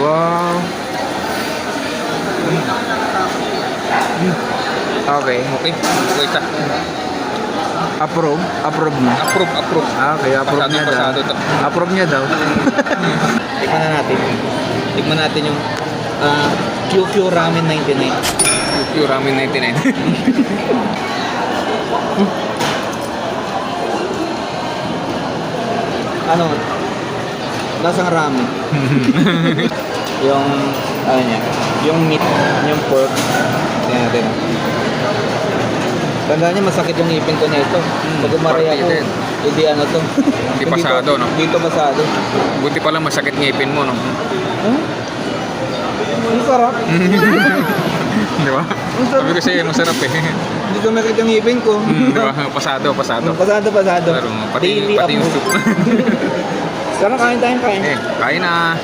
Wow. Okay. Okay. Okay ta. Approve? Approve mo? Approve. Okay, approve niya daw. Pasado to. Approve niya daw. Tikman na natin. Tikman natin yung QQ Ramen 99. QQ Ramen 99. Ano? Lasang ramen. Yung ano niya, yung meat, yung pork. Tingnan natin. Tandaan niya, masakit yung ngipin ko na ito. Pag umaray ako, din. hindi ano to. Hindi pasado, no? Dito pasado. Buti pa lang masakit ngipin mo, no? Huh? Ang sarap. Di ba? Sabi ko sa'yo, masarap eh. Hindi ko makita yung ngipin ko. Di ba? Pasado. Pasado. Pero, pati Daily yung approve. soup. Sarap, kain tayo, kain. Eh, kain na.